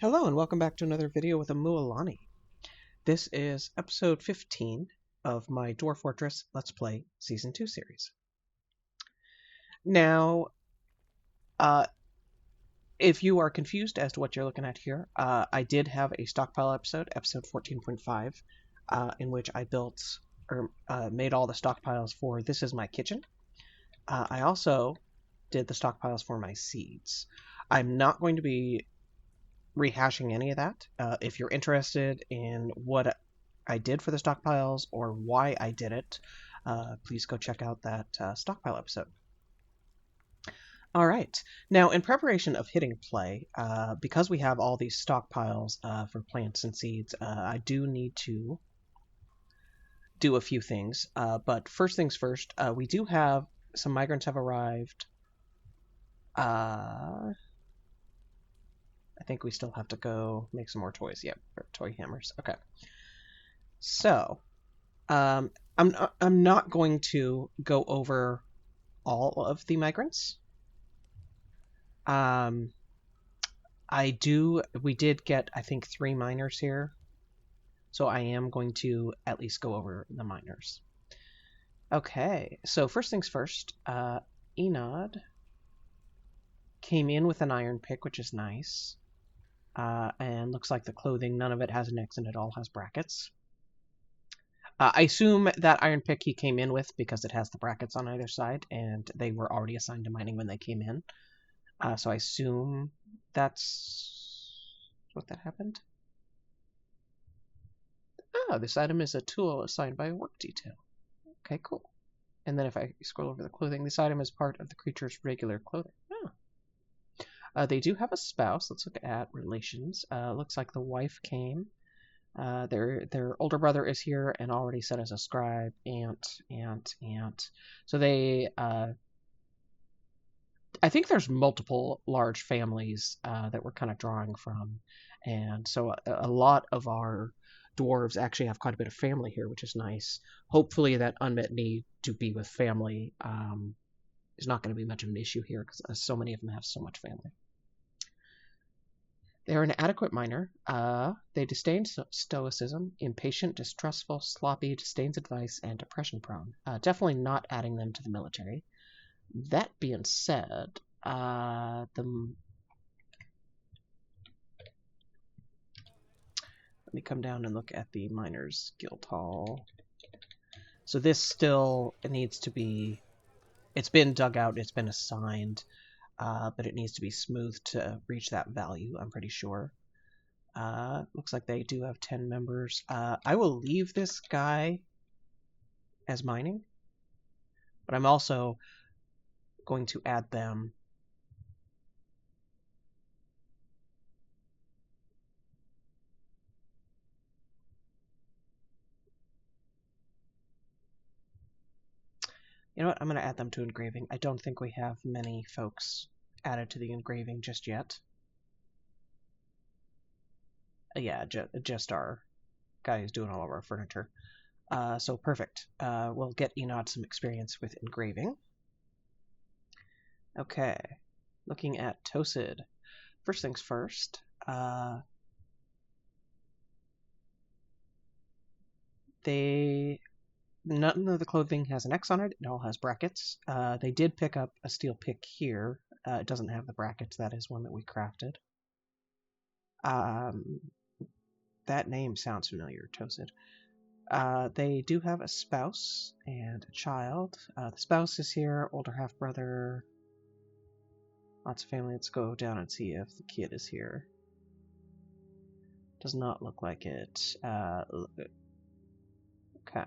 Hello and welcome back to another video with Amualani. This is episode 15 of my Dwarf Fortress Let's Play Season 2 series. Now, uh, if you are confused as to what you're looking at here, I did have a stockpile episode, episode 14.5, in which I built or made all the stockpiles for This Is My Kitchen. I also did the stockpiles for my seeds. I'm not going to be rehashing any of that. If you're interested in what I did for the stockpiles or why I did it, please go check out that stockpile episode. All right. Now, in preparation of hitting play, because we have all these stockpiles for plants and seeds, I do need to do a few things. But first things first, we do have some migrants have arrived. I think we still have to go make some more toys. Yep, toy hammers. Okay. So, I'm not going to go over all of the migrants. We did get, I think, 3 miners here, so I am going to at least go over the miners. Okay, so first things first, Enod came in with an iron pick, which is nice. And looks like the clothing, none of it has an X and it all has brackets. I assume that iron pick he came in with because it has the brackets on either side, and they were already assigned to mining when they came in. So I assume that's what that happened. Ah, this item is a tool assigned by a work detail. Okay, cool. And then if I scroll over the clothing, this item is part of the creature's regular clothing. They do have a spouse. Let's look at relations. Looks like the wife came. Their older brother is here and already set as a scribe, aunt. So they, I think there's multiple large families that we're kind of drawing from, and so a lot of our dwarves actually have quite a bit of family here, which is nice. Hopefully that unmet need to be with family is not going to be much of an issue here because so many of them have so much family. They're an adequate miner. They disdain stoicism, impatient, distrustful, sloppy, disdains advice, and depression-prone. Definitely not adding them to the military. That being said, let me come down and look at the Miners Guild Hall. So this still needs to be... It's been dug out, it's been assigned, but it needs to be smoothed to reach that value, I'm pretty sure. Looks like they do have 10 members. I will leave this guy as mining, but I'm also going to add them. You know what? I'm going to add them to engraving. I don't think we have many folks added to the engraving just yet. Yeah, just our guy who's doing all of our furniture. So perfect. We'll get Enod some experience with engraving. Okay, looking at Tosid. First things first. None of the clothing has an X on it. It all has brackets. They did pick up a steel pick here. It doesn't have the brackets. That is one that we crafted. That name sounds familiar, Tosid. They do have a spouse and a child. The spouse is here, older half-brother. Lots of family. Let's go down and see if the kid is here. Does not look like it. Okay.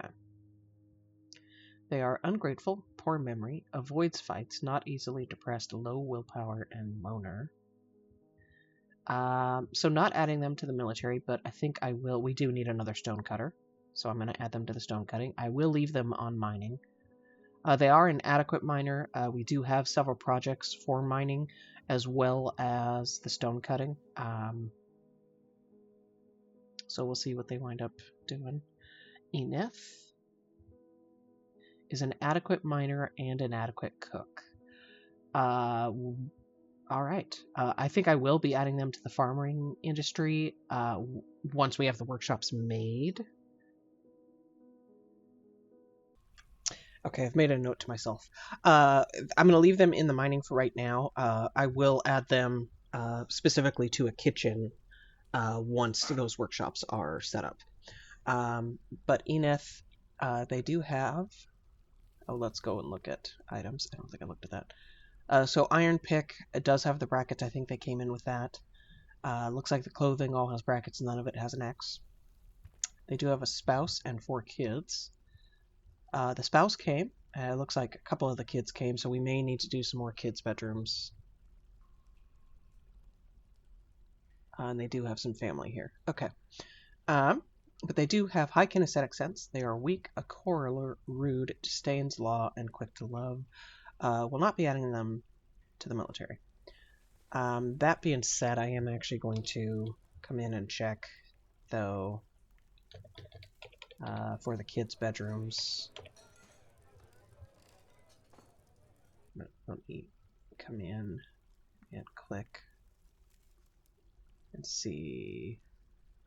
They are ungrateful, poor memory, avoids fights, not easily depressed, low willpower, and loner. So not adding them to the military, but I think I will. We do need another stonecutter, so I'm going to add them to the stone cutting. I will leave them on mining. They are an adequate miner. We do have several projects for mining, as well as the stone cutting. So we'll see what they wind up doing. Eneth is an adequate miner and an adequate cook. All right. I think I will be adding them to the farming industry once we have the workshops made. Okay, I've made a note to myself. I'm going to leave them in the mining for right now. I will add them specifically to a kitchen once those workshops are set up. But Eneth, they do have... Oh, let's go and look at items. I don't think I looked at that. So Iron Pick, it does have the brackets. I think they came in with that. Looks like the clothing all has brackets. None of it has an X. They do have a spouse and 4 kids. The spouse came. It looks like a couple of the kids came, so we may need to do some more kids' bedrooms. And they do have some family here. Okay. But they do have high kinesthetic sense. They are weak, a quarreler, rude, disdains law, and quick to love. Will not be adding them to the military. That being said, I am actually going to come in and check, though, for the kids' bedrooms. Let me come in and click and see.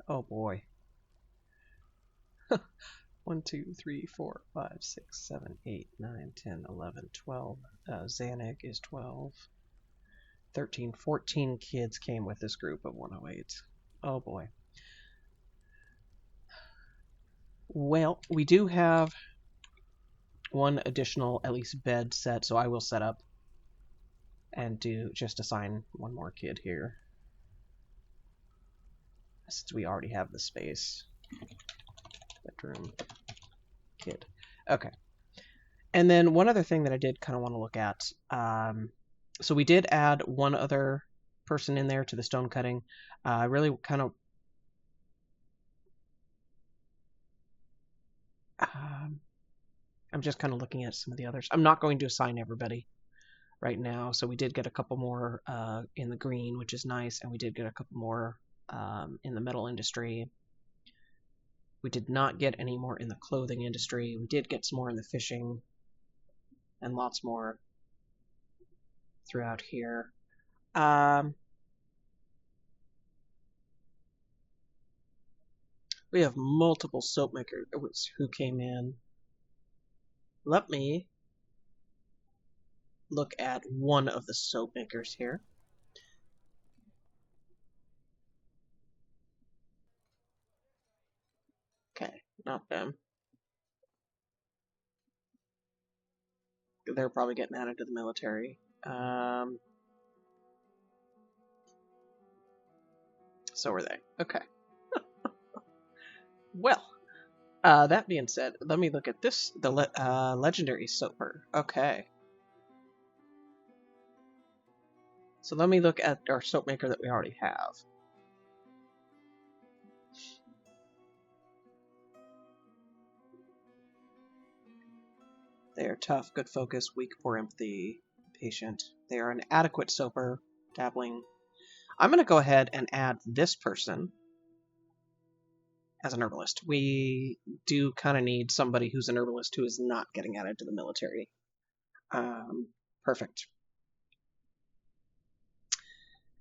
Oh boy. 1, 2, 3, 4, 5, 6, 7, 8, 9, 10, 11, 12. Xanig is 12. 13, 14 kids came with this group of 108. Oh boy. Well, we do have one additional, at least, bed set, so I will set up and just assign one more kid here, since we already have the space. Bedroom kid. Okay. And then one other thing that I did kind of want to look at. So we did add one other person in there to the stone cutting. I really kind of... I'm just kind of looking at some of the others. I'm not going to assign everybody right now. So we did get a couple more in the green, which is nice. And we did get a couple more in the metal industry. We did not get any more in the clothing industry. We did get some more in the fishing, and lots more throughout here. We have multiple soap makers who came in. Let me look at one of the soap makers here. Okay, not them. They're probably getting added to the military. So are they. Okay. Well, that being said, let me look at this. The legendary soaper. Okay. So let me look at our soap maker that we already have. They are tough, good focus, weak, poor empathy, patient. They are an adequate soaper, dabbling. I'm going to go ahead and add this person as an herbalist. We do kind of need somebody who's an herbalist who is not getting added to the military. Perfect.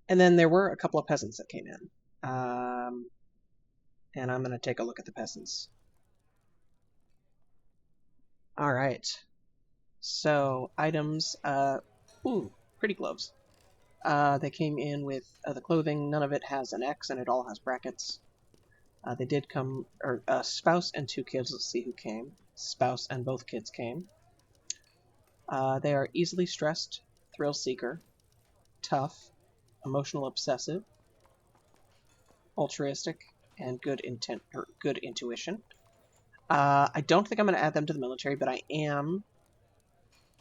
And then there were a couple of peasants that came in. And I'm going to take a look at the peasants. All right. So, items. Ooh, pretty gloves. They came in with the clothing. None of it has an X, and it all has brackets. They did come, or spouse and 2 kids. Let's see who came. Spouse and both kids came. They are easily stressed, thrill seeker, tough, emotional obsessive, altruistic, and good intent or good intuition. I don't think I'm going to add them to the military, but I am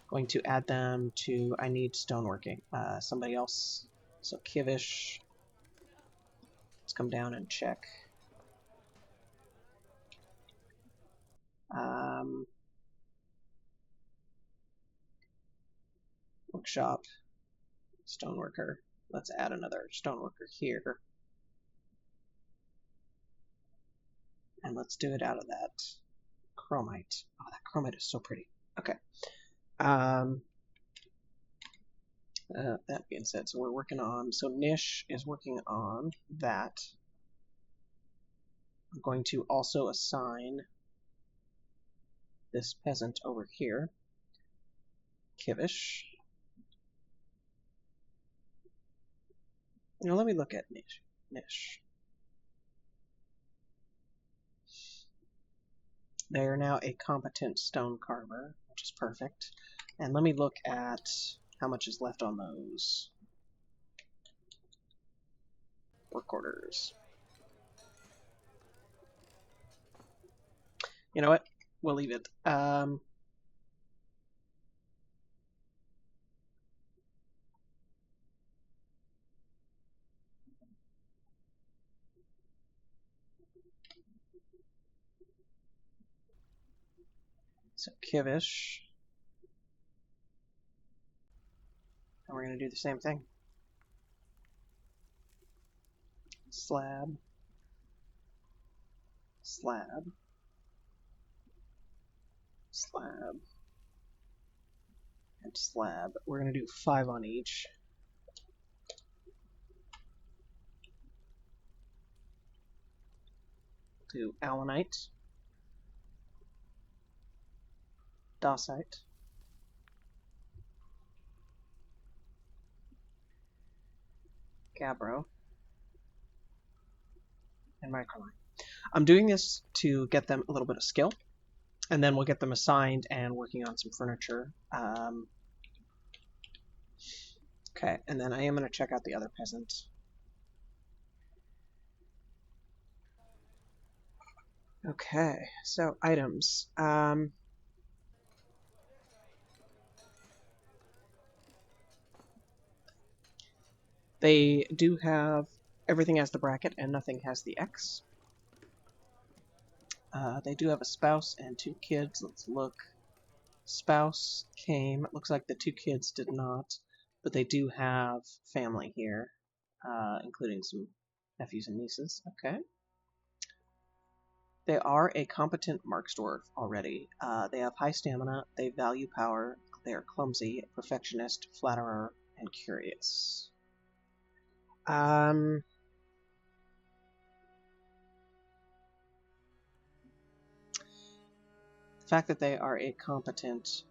going to add them to... I need stoneworking. Somebody else. So Kivish. Let's come down and check. Workshop. Stoneworker. Let's add another stoneworker here. And let's do it out of that chromite. Oh, that chromite is so pretty. Okay. That being said, so we're working on, so Nish is working on that. I'm going to also assign this peasant over here, Kivish. Now let me look at Nish. They are now a competent stone carver, which is perfect. And let me look at how much is left on those work orders. You know what? We'll leave it. So Kivish. And we're going to do the same thing. Slab. Slab. Slab. And slab. We're going to do 5 on each. Do allanite. Dacite. Gabbro. And microline. I'm doing this to get them a little bit of skill, and then we'll get them assigned and working on some furniture. Okay, and then I am going to check out the other peasant. Okay, so items. They do have, everything has the bracket and nothing has the X. They do have a spouse and 2 kids. Let's look. Spouse came. It looks like the 2 kids did not, but they do have family here, including some nephews and nieces. Okay. They are a competent Marksdwarf already. They have high stamina, they value power, they are clumsy, perfectionist, flatterer, and curious. The fact that they are a competent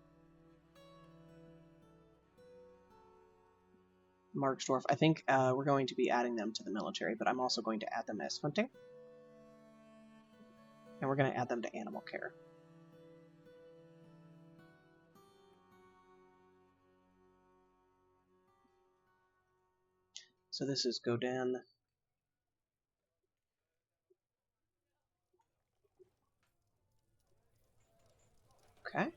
Marksdwarf, I think we're going to be adding them to the military, but I'm also going to add them as hunting. And we're going to add them to animal care. So this is Godin. Okay.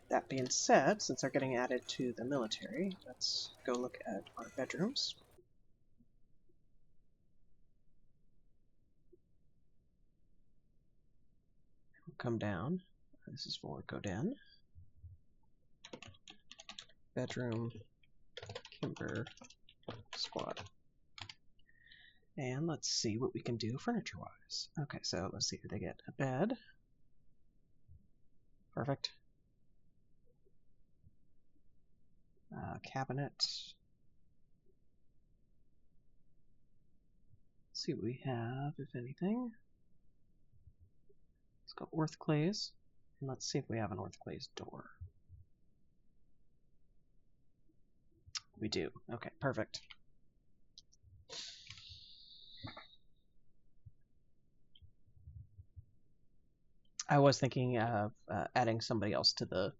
That being said, since they're getting added to the military, let's go look at our bedrooms. We'll come down. This is for Godin. Bedroom, Kimber, Squad. And let's see what we can do furniture-wise. Okay, so let's see. They get a bed. Perfect. Cabinet. Let's see what we have, if anything. Let's go Orthclays. And let's see if we have an Orthclays door. We do. Okay, perfect. I was thinking of adding somebody else to the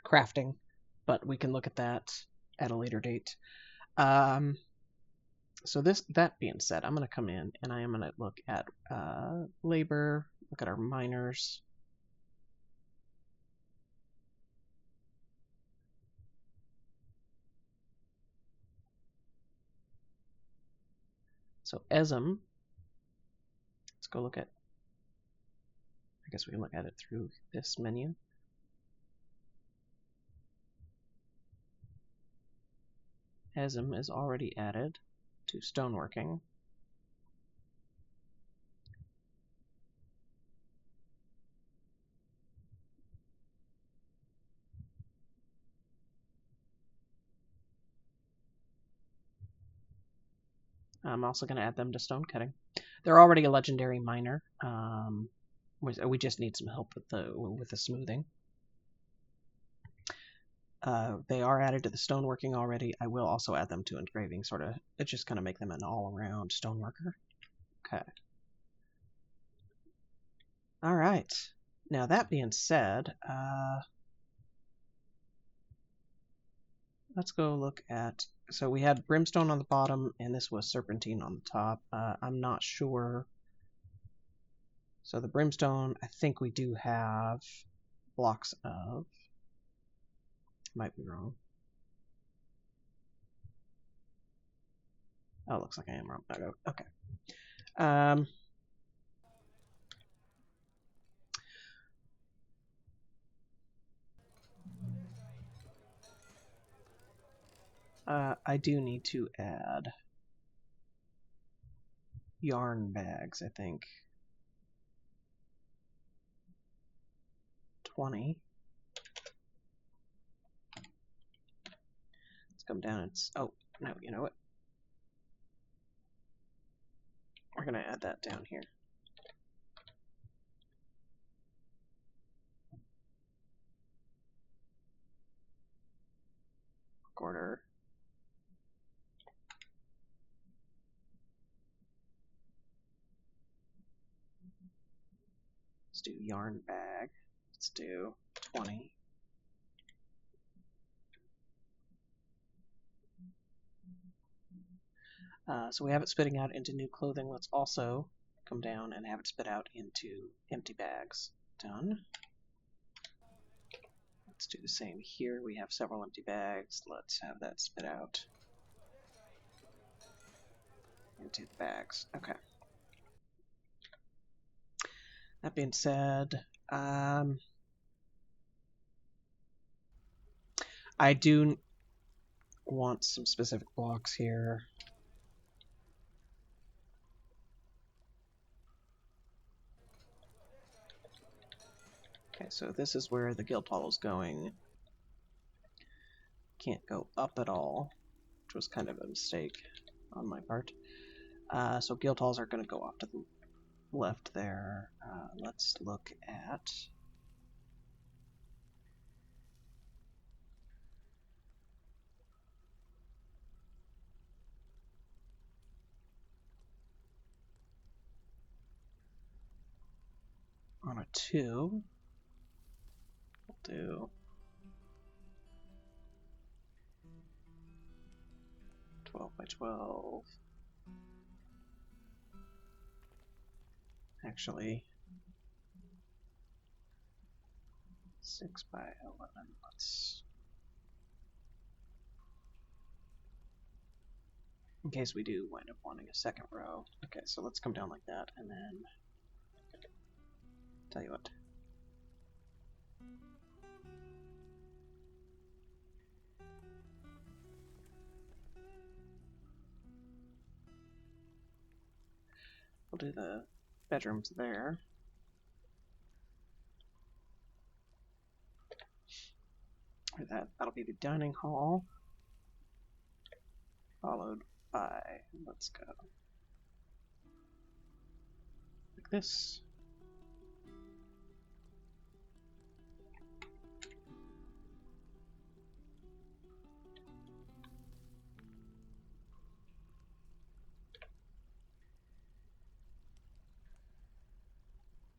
crafting, but we can look at that at a later date. So that being said, I'm going to come in and I am going to look at labor, look at our miners. So Esm, let's go look at, I guess we can look at it through this menu. Esm is already added to stoneworking. I'm also going to add them to stone cutting. They're already a legendary miner. We just need some help with the smoothing. They are added to the stoneworking already. I will also add them to engraving, sort of. It's just kind of make them an all-around stoneworker. Okay. All right. Now that being said, let's go look at. So we had brimstone on the bottom, and this was serpentine on the top. I'm not sure. So the brimstone, I think we do have blocks of. Might be wrong. Oh, it looks like I am wrong. Okay. I do need to add yarn bags, I think. 20. Let's come down and... Oh, no, you know what? We're going to add that down here. Order. Let's do yarn bag. Let's do 20. So we have it spitting out into new clothing. Let's also come down and have it spit out into empty bags. Done. Let's do the same here. We have several empty bags. Let's have that spit out into the bags. Okay. That being said, I do want some specific blocks here. Okay, so this is where the guild hall is going. Can't go up at all, which was kind of a mistake on my part. So guild halls are going to go off to the left there. Let's look at... On a 2, we'll do 12 by 12. Actually, 6 by 11. Let's... In case we do wind up wanting a second row. Okay, so let's come down like that, and then... Tell you what. We'll do the bedrooms there. That'll be the dining hall, followed by, let's go like this.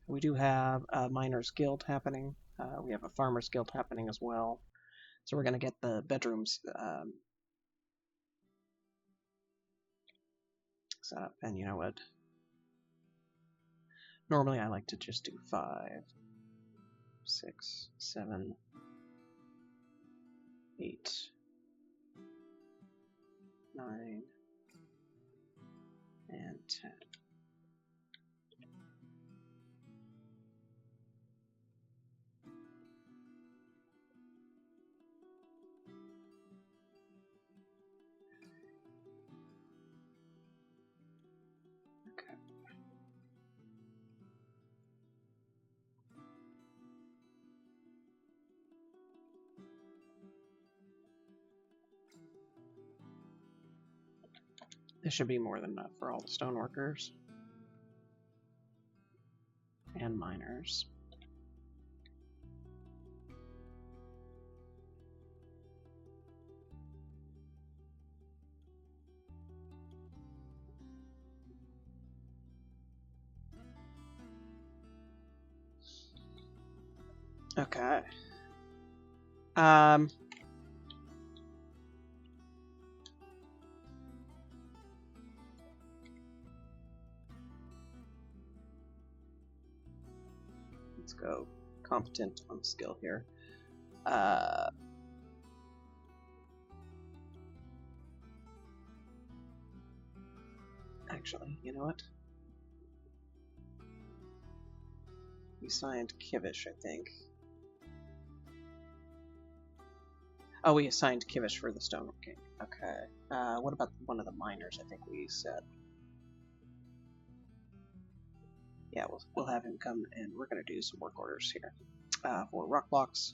We do have a miners guild happening. We have a farmers guild happening as well. So we're going to get the bedrooms set up. And you know what? Normally I like to just do 5, 6, 7, 8, 9, and 10. This should be more than enough for all the stoneworkers and miners. Okay. Let's go competent on skill here. Actually, you know what? We signed Kivish, I think. Oh, we assigned Kivish for the stoneworking. Okay. What about one of the miners? I think we said. Yeah, we'll have him come, and we're gonna do some work orders here for rock blocks.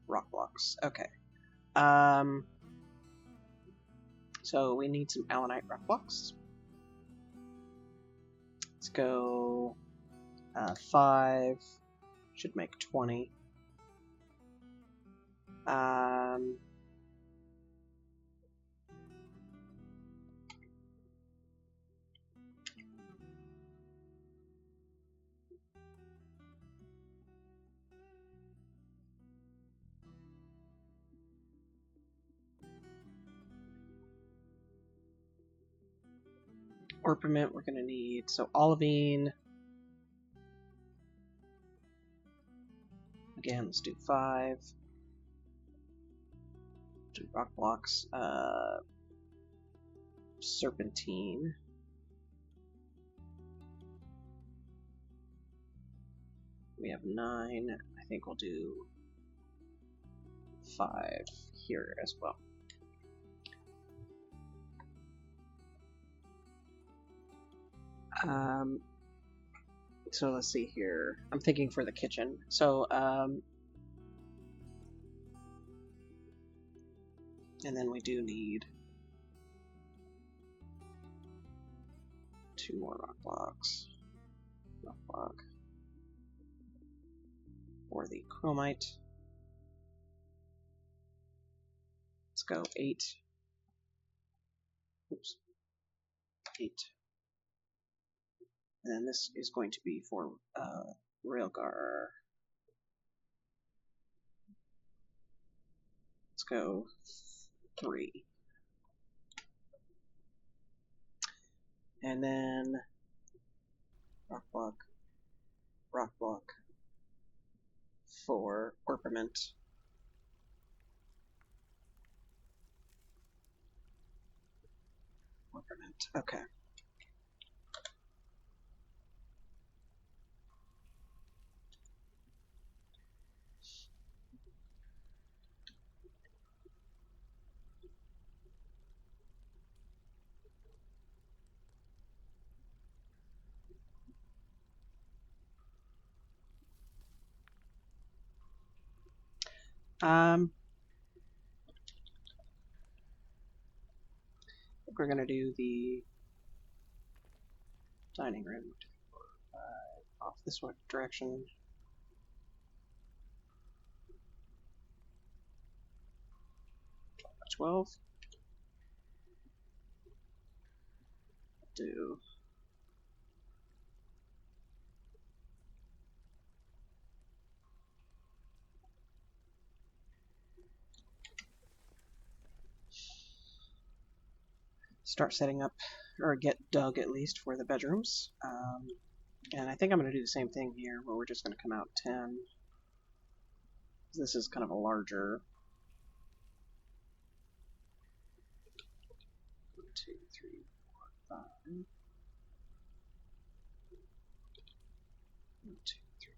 Rock blocks. Okay. So we need some allanite rock blocks. Let's go 5. Should make 20. Orpiment we're going to need. So olivine. Again, let's do 5. Do rock blocks. Serpentine. We have 9. I think we'll do 5 here as well. So let's see here. I'm thinking for the kitchen. So, and then we do need 2 more rock blocks. Rock block. For the chromite. Let's go 8. Oops. 8. And then this is going to be for Railgar. Let's go 3. And then rock block for orpiment. Okay. We're gonna do the dining room off this one direction. $12. Do start setting up, or get dug at least for the bedrooms. And I think I'm going to do the same thing here, where we're just going to come out 10. This is kind of a larger. 1, 2, 3, 4, 5. 1, 2, 3.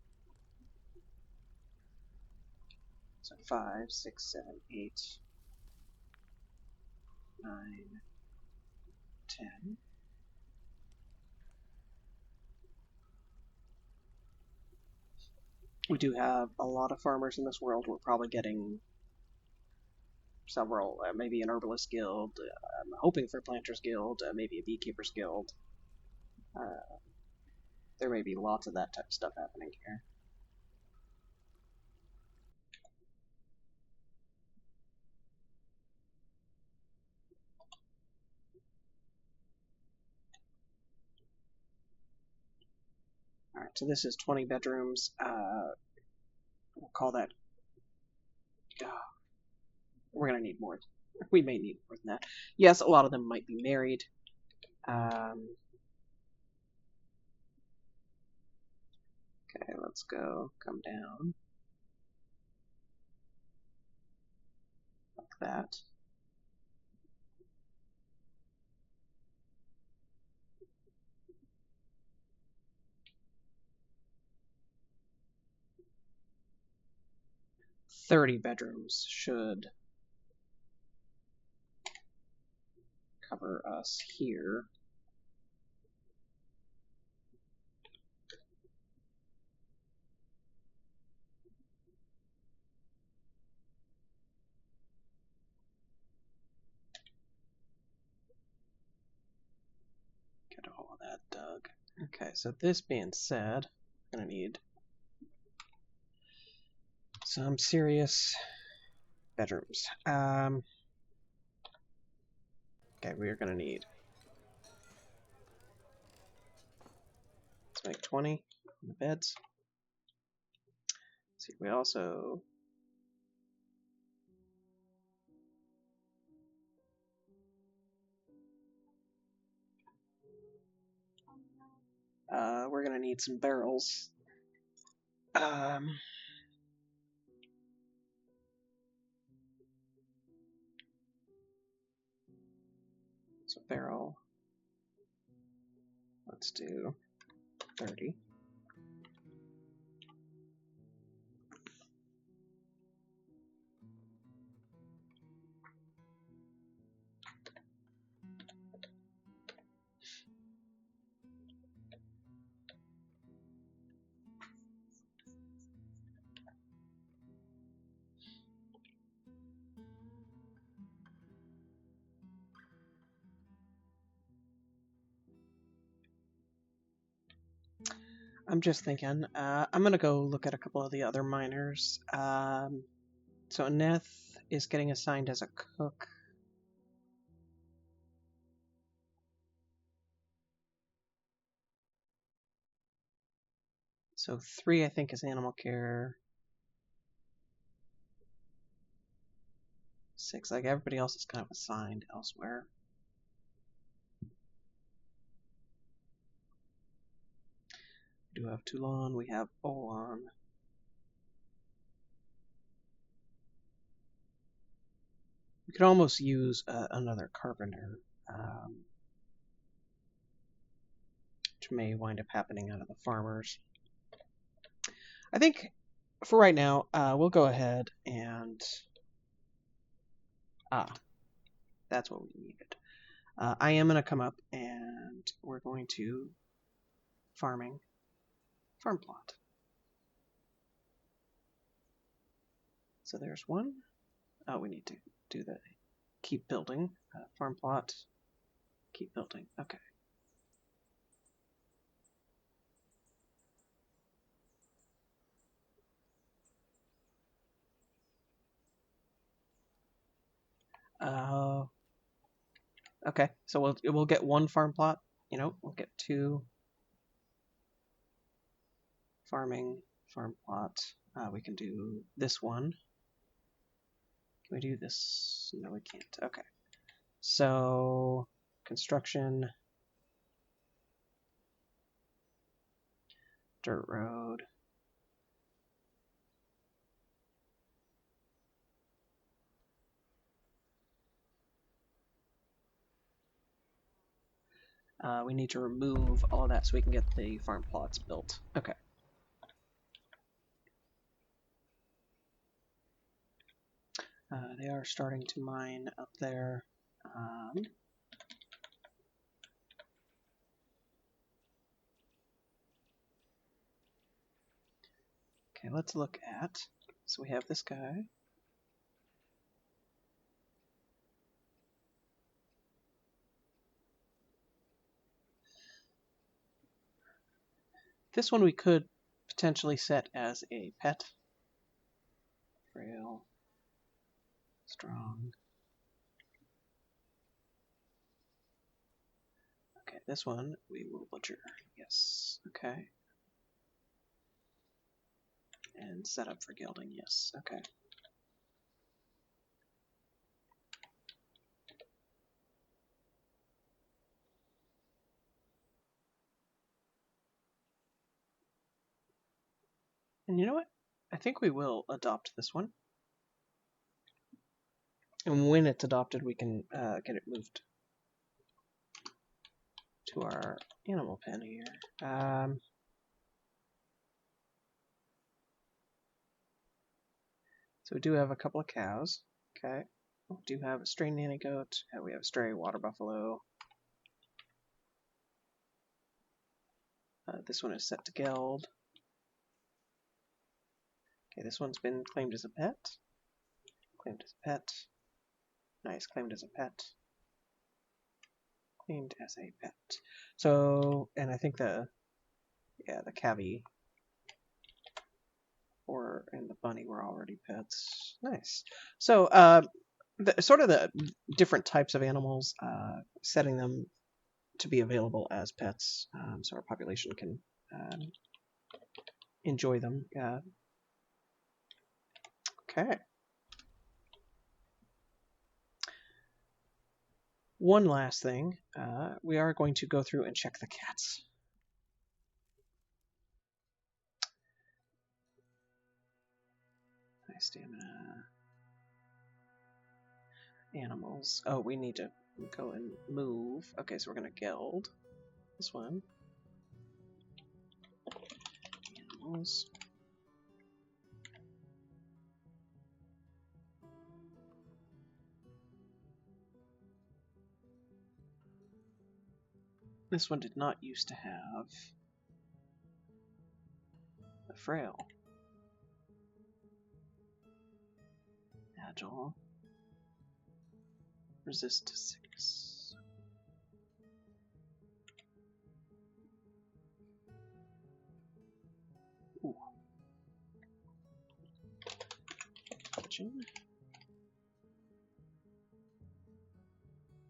So 5, 6, 7, 8, 9, 10. We do have a lot of farmers in this world. We're probably getting several, maybe an herbalist guild. I'm hoping for a planter's guild, maybe a beekeeper's guild. There may be lots of that type of stuff happening here. Alright, so this is 20 bedrooms. We'll call that... we're going to need more. We may need more than that. Yes, a lot of them might be married. Okay, let's go. Come down. Like that. $30 bedrooms should cover us here. Get all of that dug. Okay, so this being said, I'm going to need some serious bedrooms. Okay, we are going to need... Let's make 20 on the beds. Let's see, we also... we're going to need some barrels. So barrel, let's do 30. I'm just thinking, I'm going to go look at a couple of the other miners. So Neth is getting assigned as a cook. So 3, I think, is animal care. 6, like everybody else is kind of assigned elsewhere. We do have Toulon, we have Olan. We could almost use another carpenter, which may wind up happening out of the farmers. I think for right now, we'll go ahead and... that's what we needed. I am going to come up and we're going to farm plot. So there's one. Oh, we need to do the keep building. Farm plot, keep building. Okay. Okay, so we'll get 1 farm plot. You know, we'll get 2 farm plot. We can do this one. Can we do this? No, we can't. Okay. So construction, dirt road. We need to remove all of that so we can get the farm plots built. Okay. They are starting to mine up there. Okay, let's look at... So we have this guy. This one we could potentially set as a pet. Frail, strong. Okay, this one we will butcher. Yes. Okay. And set up for gilding. Yes. Okay. And you know what? I think we will adopt this one. And when it's adopted, we can get it moved to our animal pen here. So we do have a couple of cows. Okay. We do have a stray nanny goat. We have a stray water buffalo. This one is set to geld. Okay, this one's been claimed as a pet. Claimed as a pet. Nice, claimed as a pet. Claimed as a pet. So, and I think the cavy and the bunny were already pets. Nice. So, sort of the different types of animals, setting them to be available as pets, so our population can enjoy them. Okay. One last thing, we are going to go through and check the cats. High stamina. Animals. Oh, we need to go and move. Okay, so we're going to geld this one. Animals. This one did not used to have a frail. Agile. Resist to sickness. Ooh. Kitchen.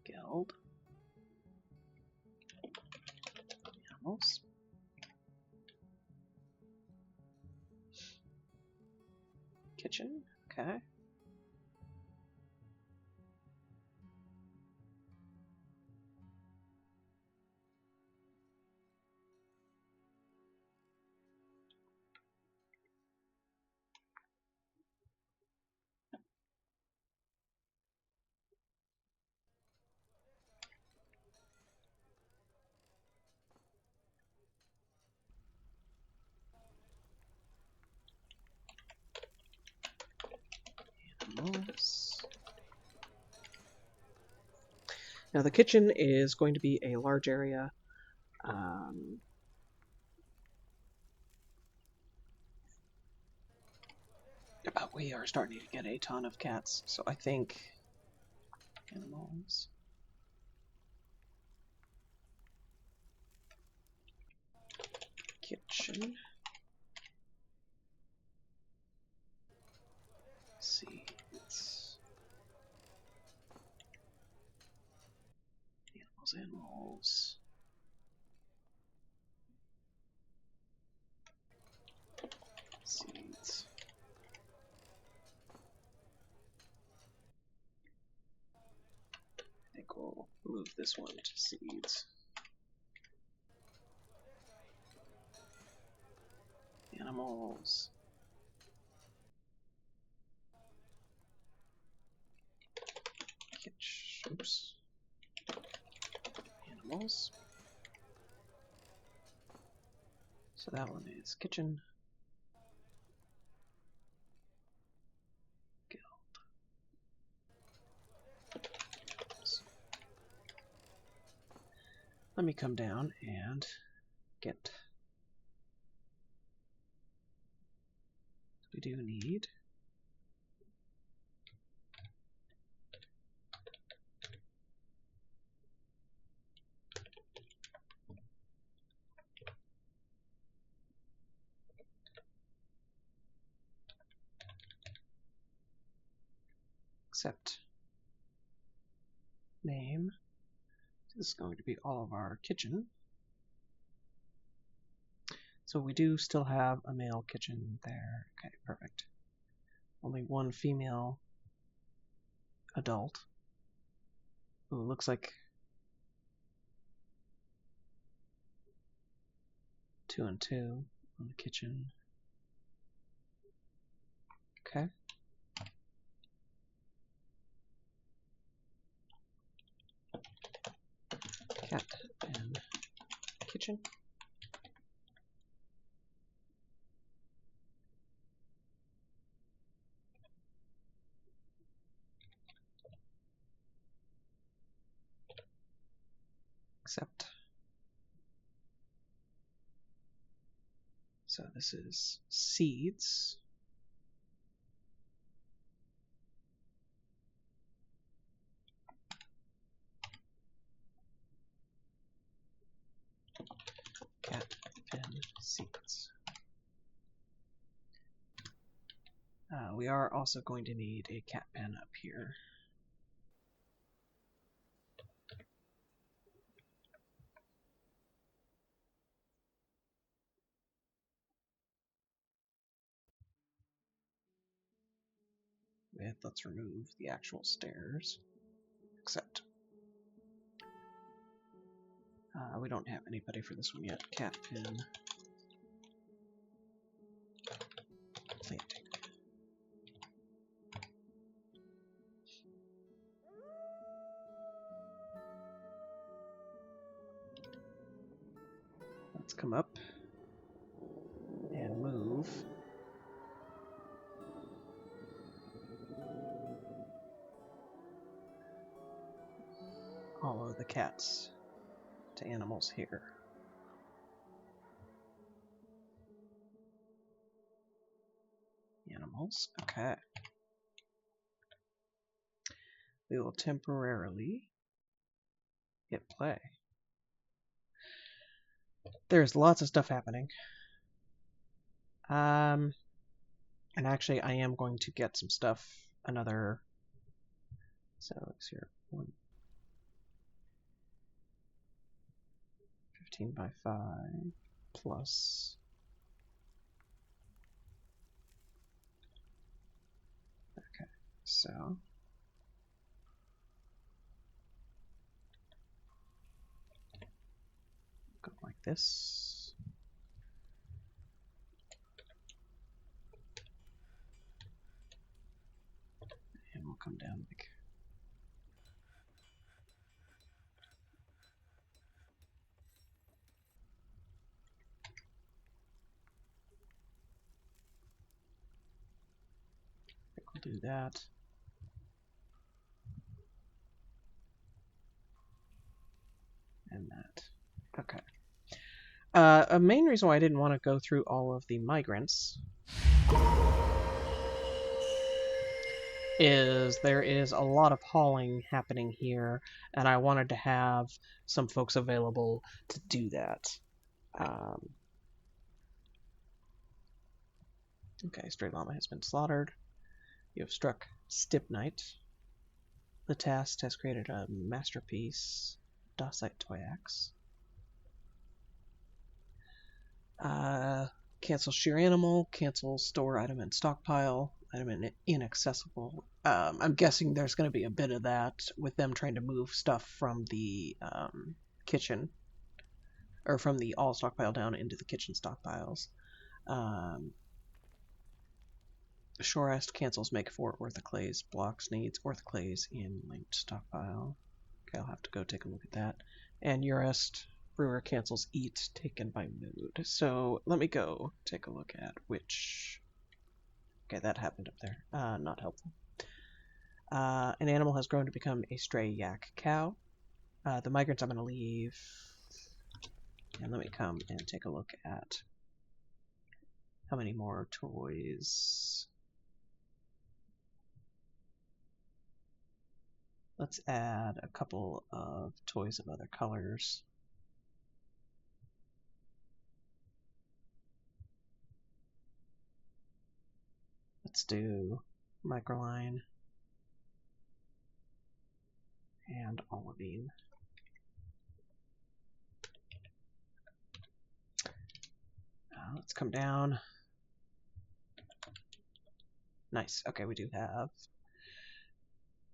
Geld. Animals. Kitchen. Okay. Animals. Now the kitchen is going to be a large area. But we are starting to get a ton of cats, so I think animals. Kitchen. Seeds. Animals. Seeds. I think we'll move this one to seeds. Animals. Oops. Animals. So that one is kitchen. Let me come down and get. We do need Accept name. This is going to be all of our kitchen. So we do still have a male kitchen there. Okay, perfect. Only one female adult. Ooh, looks like 2 and 2 on the kitchen. Okay. Cat and kitchen. Accept. So this is seeds. Cat and seeds. We are also going to need a cat pen up here. Let's remove the actual stairs. Accept. We don't have anybody for this one yet. Cat pen. Planting. Let's come up and move all of the cats to animals here. Animals, okay. We will temporarily hit play. There's lots of stuff happening. And actually I am going to get some stuff, so it's here, 15 by 5 plus. Okay, so go like this. And we'll come down like we'll do that. And that. Okay. A main reason why I didn't want to go through all of the migrants is there is a lot of hauling happening here, and I wanted to have some folks available to do that. Okay, Stray Llama has been slaughtered. You have struck Stibnite. The task has created a masterpiece, Dacite Toy Axe. Cancel sheer animal, cancel store item and stockpile, item inaccessible. I'm guessing there's going to be a bit of that with them trying to move stuff from the kitchen, or from the all stockpile down into the kitchen stockpiles. Shorest cancels make 4 orthoclase blocks, needs orthoclase in linked stockpile. Okay, I'll have to go take a look at that. And Urest brewer cancels eat taken by mood. So let me go take a look at which. Okay, that happened up there. Not helpful. An animal has grown to become a stray yak cow. The migrants I'm going to leave. And let me come and take a look at how many more toys. Let's add a couple of toys of other colors. Let's do microline. and olivine. Let's come down. Nice. Okay, we do have.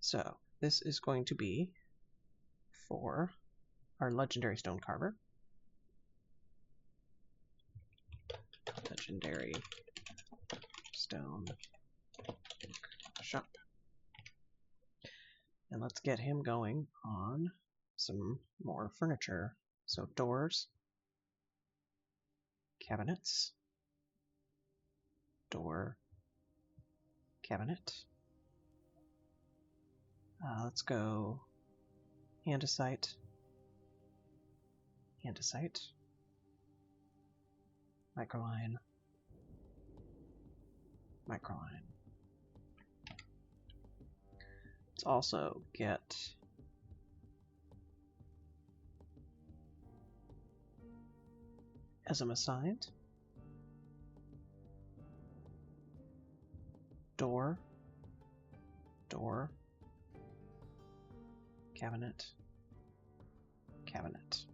So this is going to be for our legendary stone carver. Legendary stone shop. And let's get him going on some more furniture. So doors, cabinets, door, cabinet. Let's go andesite, andesite, microline, microline. Let's also get as I'm assigned, door, door, cabinet, cabinet.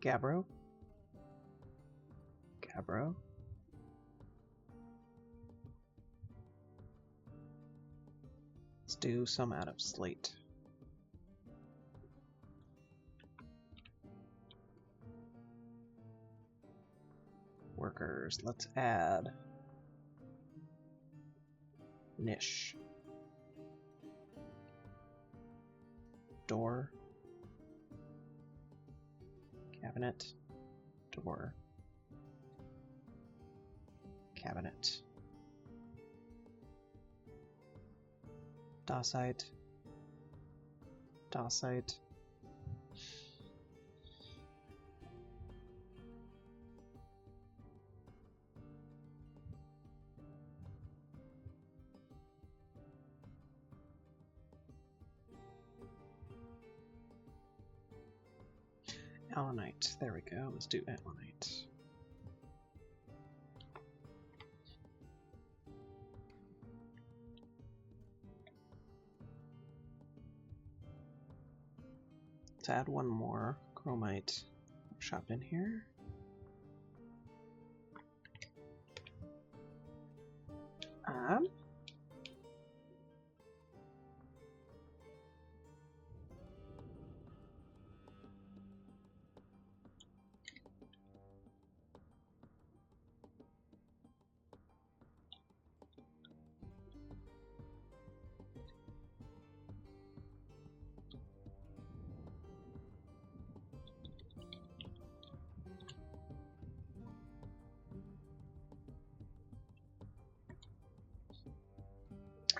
Gabbro, gabbro. Let's do some out of slate. Workers, let's add niche. Door, cabinet, door, cabinet. Dacite, dacite. Allanite, there we go, let's do allanite. Let's add one more chromite shop in here.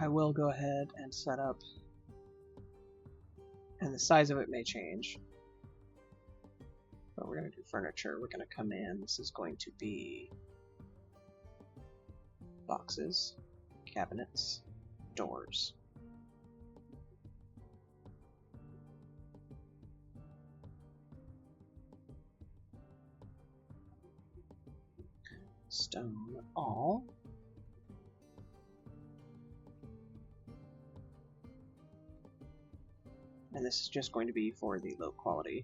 I will go ahead and set up, and the size of it may change, but we're going to do furniture. We're going to come in. This is going to be boxes, cabinets, doors. Stone all. And this is just going to be for the low quality.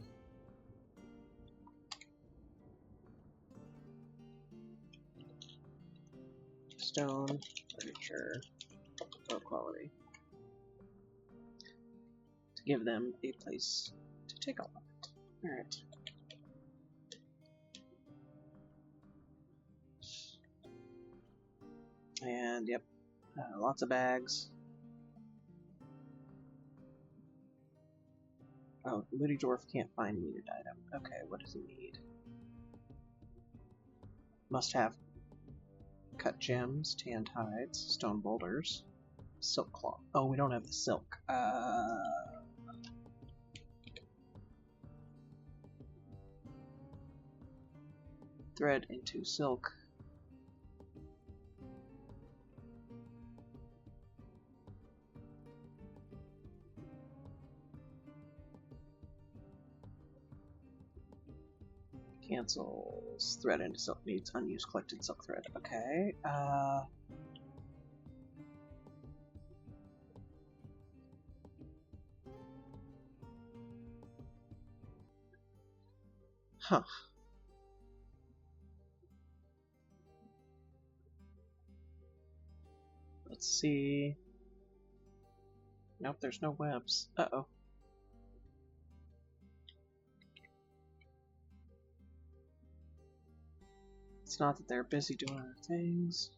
Stone, furniture, low quality. To give them a place to take all of it. Alright. And yep, lots of bags. Oh, Moody Dwarf can't find a needed item. Okay, what does he need? Must have cut gems, tanned hides, stone boulders, silk cloth. Oh, we don't have the silk. Thread into silk. Cancels thread into silk needs unused collected silk thread. Okay. Huh. Let's see. Nope, there's no webs. Uh-oh. It's not that they're busy doing other things.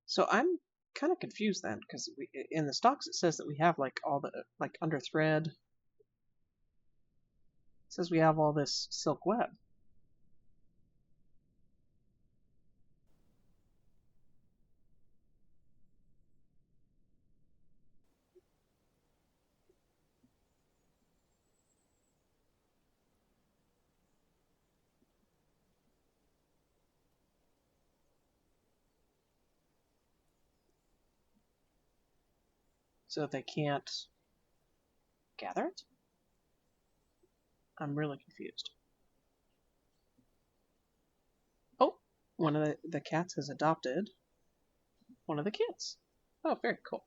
So I'm kind of confused then, because in the stocks it says that we have like all the like under thread. It says we have all this silk web. So they can't gather it? I'm really confused. Oh, one of the cats has adopted one of the kids. Oh, very cool.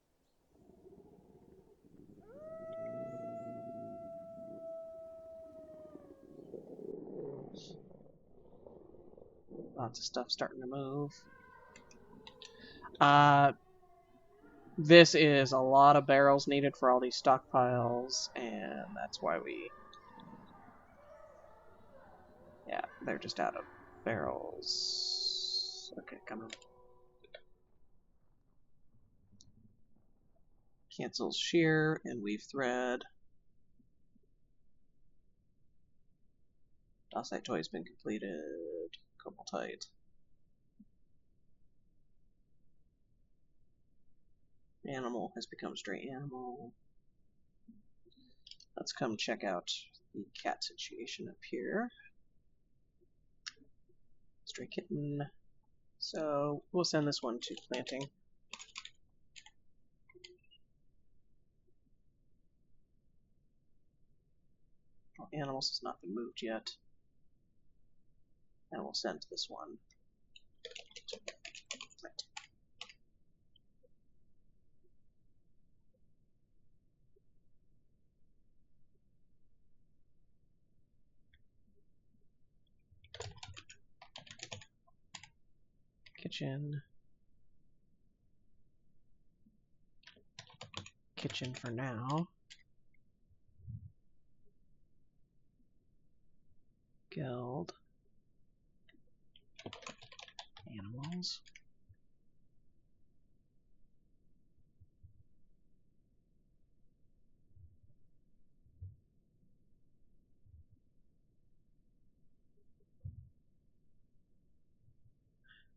Lots of stuff starting to move. This is a lot of barrels needed for all these stockpiles, and that's why we... Yeah, they're just out of barrels. Okay, come on. Cancels shear and weave thread. Dacite toy has been completed. Cobaltite. Animal has become stray animal. Let's come check out the cat situation up here. Stray kitten. So we'll send this one to planting. Well, animals has not been moved yet. And we'll send this one to planting. Kitchen. Kitchen for now. Guild. Animals.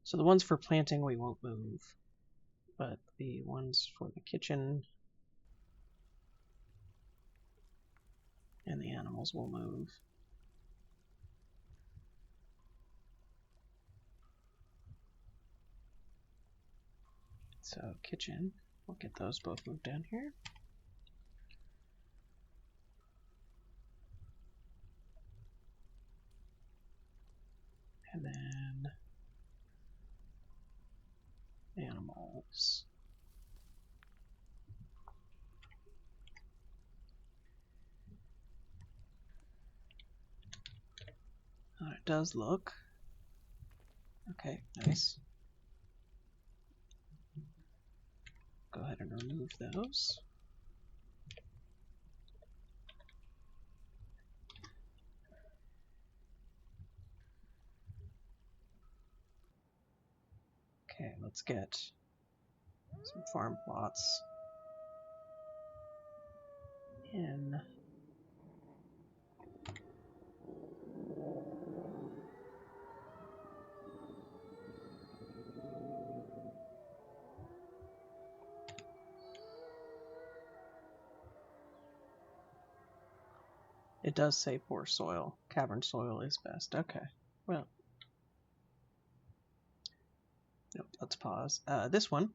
So the ones for planting we won't move, but the ones for the kitchen and the animals will move. So kitchen, we'll get those both moved down here. And then animals. It does look. Okay, nice. Go ahead and remove those. Okay, let's get some farm plots in. It does say poor soil. Cavern soil is best. Okay. Well, nope, let's pause. This one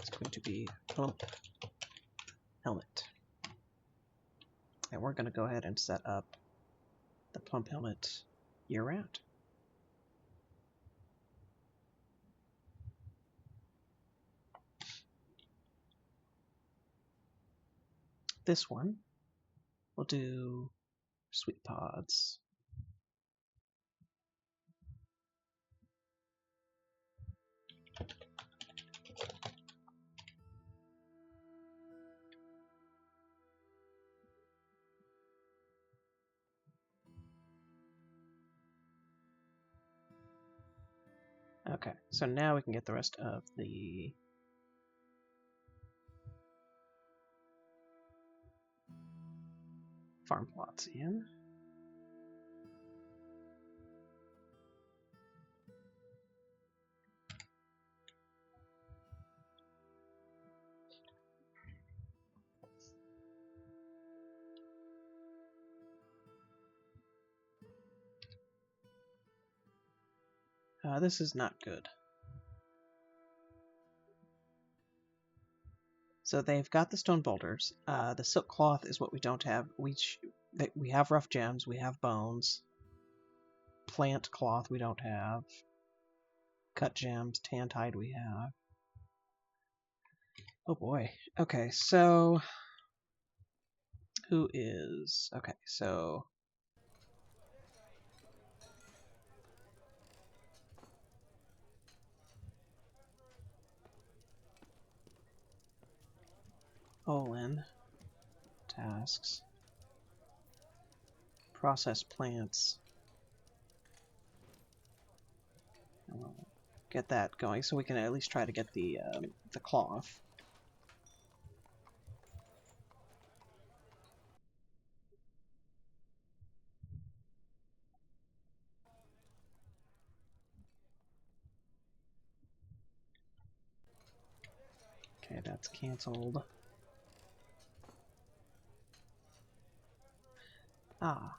is going to be plump helmet. And we're going to go ahead and set up the plump helmet year-round. This one will do sweet pods. Okay, so now we can get the rest of the farm plots in. This is not good. So they've got the stone boulders. The silk cloth is what we don't have. We have rough gems. We have bones. Plant cloth we don't have. Cut gems. Tanned hide we have. Oh boy. Okay, so who is... Okay, so... Olin. Tasks. Process plants. We'll get that going so we can at least try to get the cloth. Okay, that's canceled. Ah,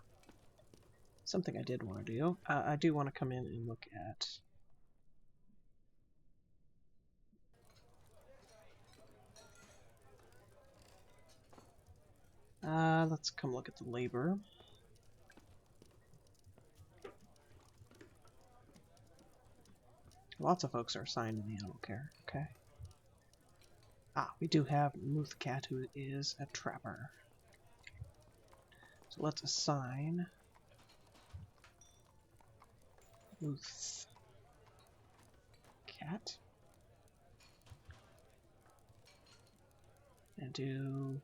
something I did want to do. I do want to come in and look at... let's come look at the labor. Lots of folks are assigned in the animal care. Okay. Ah, we do have Muthcat, who is a trapper. So let's assign Muthcat. And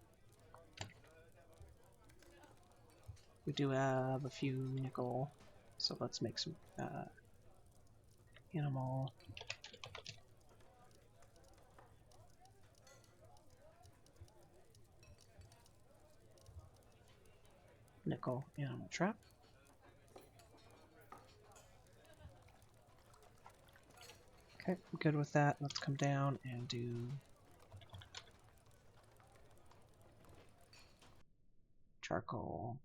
we do have a few nickel, so let's make some animal. Nickel animal trap. Okay, good with that. Let's come down and do charcoal.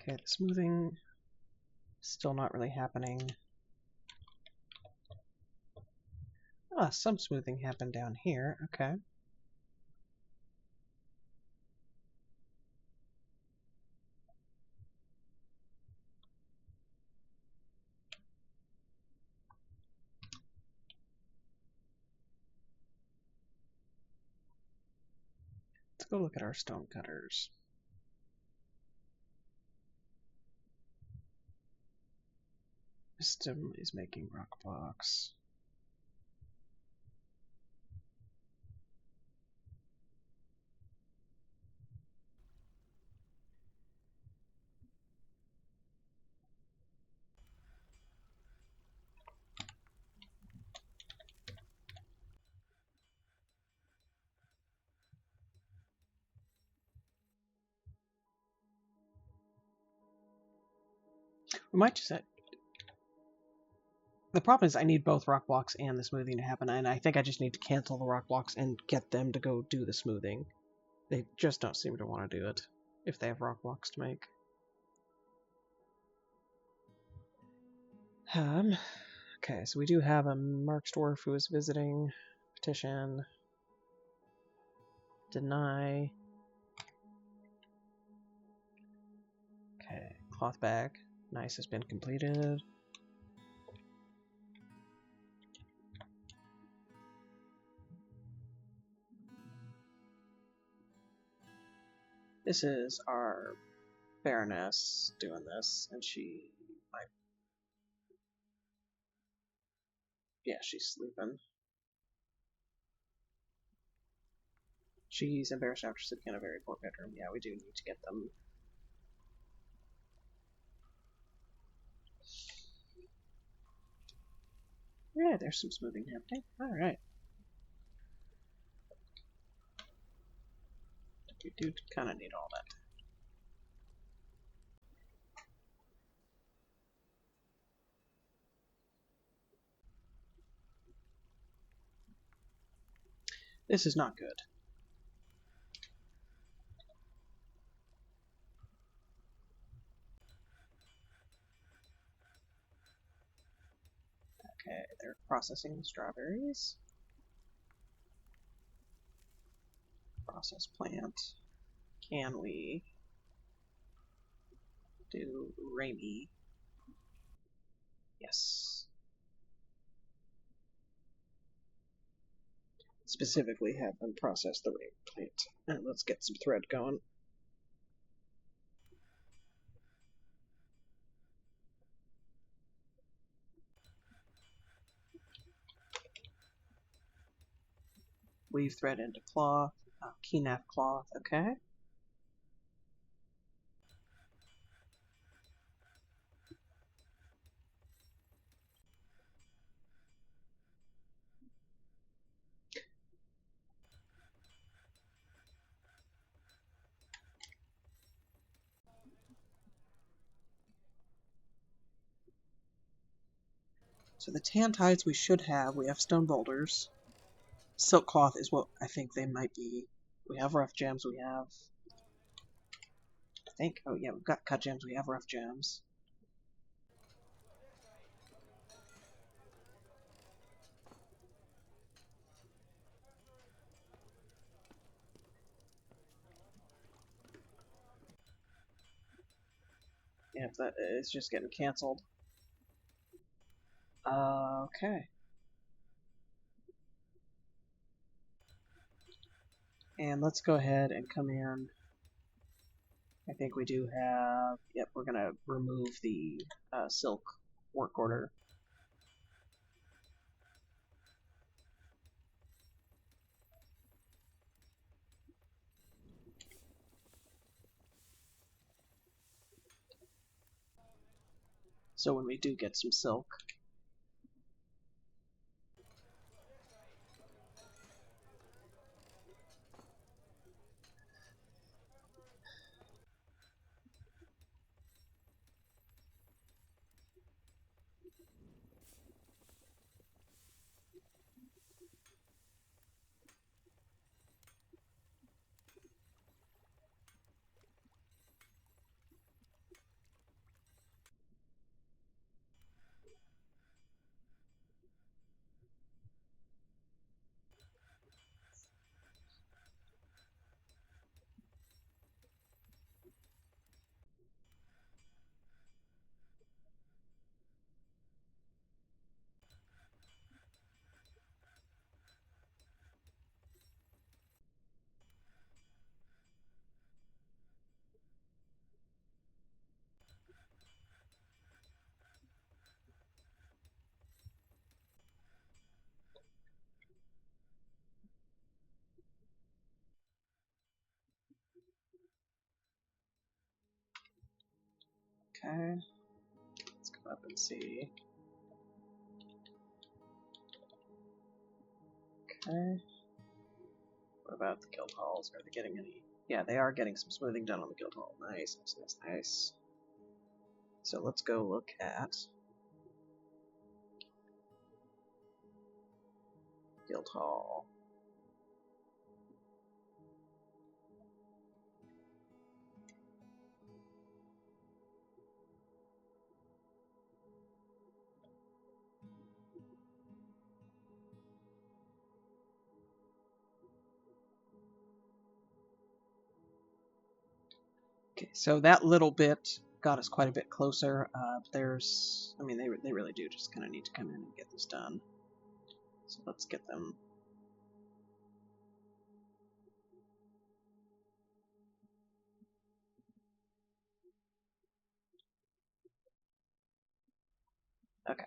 Okay, the smoothing still not really happening. Ah, some smoothing happened down here. Okay. go look at our stone cutters. System is making rock blocks. We might just... The problem is I need both rock blocks and the smoothing to happen, and I think I just need to cancel the rock blocks and get them to go do the smoothing. They just don't seem to want to do it if they have rock blocks to make. Okay, so we do have a Mark's Dwarf who is visiting. Petition. Deny. Okay, cloth bag. Nice has been completed. This is our Baroness doing this, and she might... Yeah, she's sleeping. She's embarrassed after sitting in a very poor bedroom. Yeah, we do need to get them. Yeah, there's some smoothing happening. Alright. We do kind of need all that. This is not good. Okay, they're processing the strawberries. Process plant. Can we do Rainy? Yes. Specifically have them process the Rainy plant. And let's get some thread going. Weave thread into cloth. Keenaf cloth, okay. So the tan ties we should have. We have stone boulders. Silk cloth is what I think they might be. We have rough gems. We have... I think... Oh yeah, we've got cut gems. We have rough gems. Yeah, that is just getting canceled. Okay. And let's go ahead and come in. I think we do have... Yep, we're going to remove the silk work order. So when we do get some silk... Okay. Let's come up and see. Okay. What about the guild halls? Are they getting any? Yeah, they are getting some smoothing done on the guild hall. Nice, nice, nice, nice. So let's go look at guild hall. Okay, so that little bit got us quite a bit closer. I mean, they really do just kind of need to come in and get this done. So let's get them. Okay.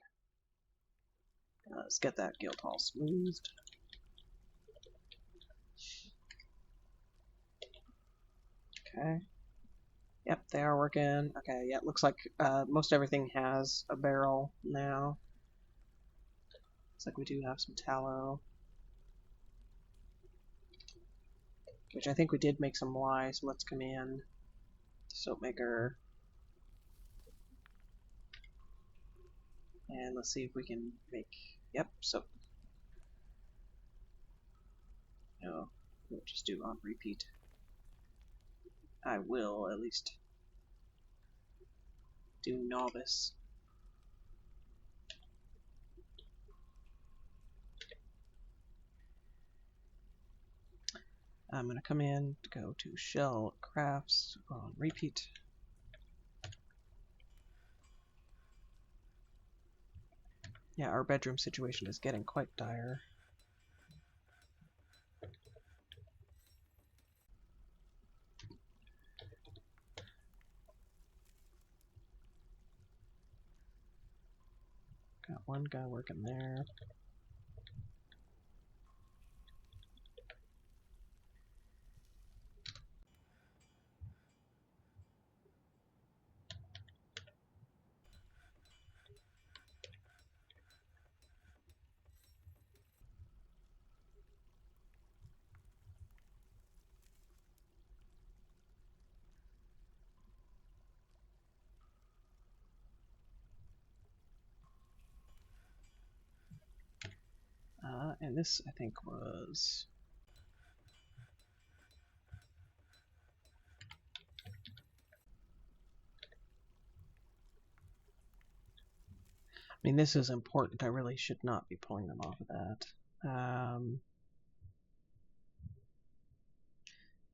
Let's get that guild hall smoothed. Okay. Yep, they are working. Okay, yeah, it looks like most everything has a barrel now. Looks like we do have some tallow. Which I think we did make some lye, so let's come in. Soap maker. And let's see if we can make... Yep, soap. No, we'll just do on repeat. I will at least do novice. I'm going to come in, go to shell crafts on repeat. Yeah, our bedroom situation is getting quite dire. Got one guy working there. And this, I think, was... I mean, this is important. I really should not be pulling them off of that.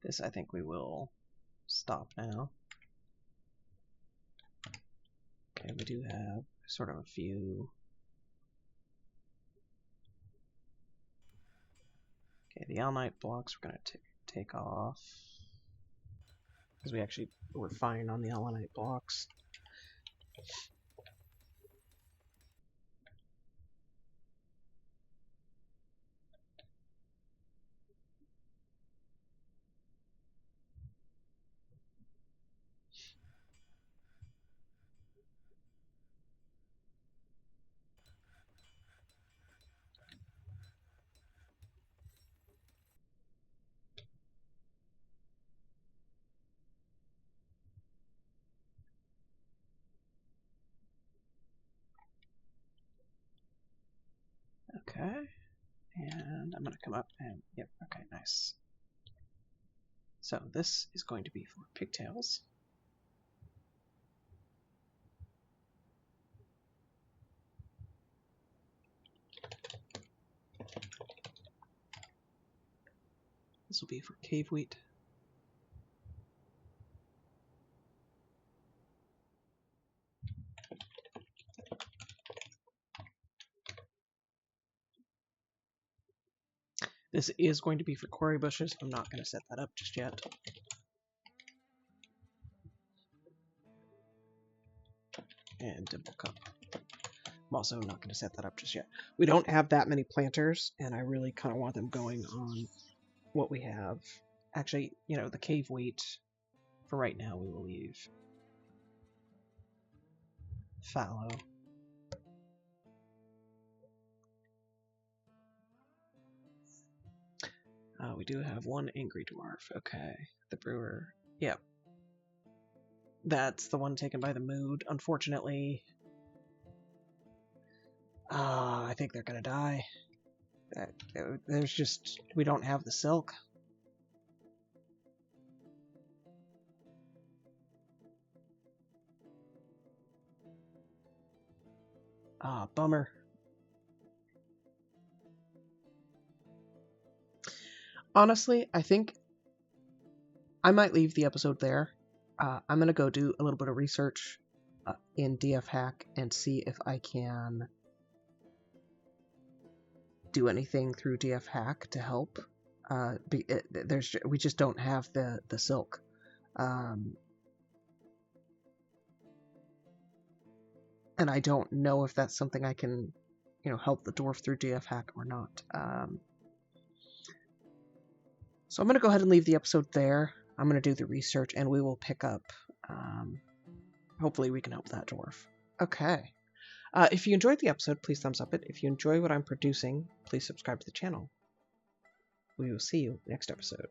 This, I think we will stop now. Okay, we do have sort of a few... Okay, the all-night blocks we're going to take off. Because we actually were fine on the all-night blocks. Okay, and I'm going to come up and, yep, okay, nice. So this is going to be for pigtails. This will be for cave wheat. This is going to be for quarry bushes. I'm not going to set that up just yet. And dimple cup. I'm also not going to set that up just yet. We don't have that many planters, and I really kind of want them going on what we have. Actually, you know, the cave wheat, for right now, we will leave. fallow. We do have one angry dwarf. Okay, the brewer. Yep. That's the one taken by the mood, unfortunately. I think they're gonna die. There's just... we don't have the silk. Bummer. Honestly, I think I might leave the episode there. I'm gonna go do a little bit of research in DF Hack and see if I can do anything through DF Hack to help. We just don't have the silk. And I don't know if that's something I can, help the dwarf through DF Hack or not. So I'm going to go ahead and leave the episode there. I'm going to do the research, and we will pick up. Hopefully we can help that dwarf. Okay. If you enjoyed the episode, please thumbs up it. If you enjoy what I'm producing, please subscribe to the channel. We will see you next episode.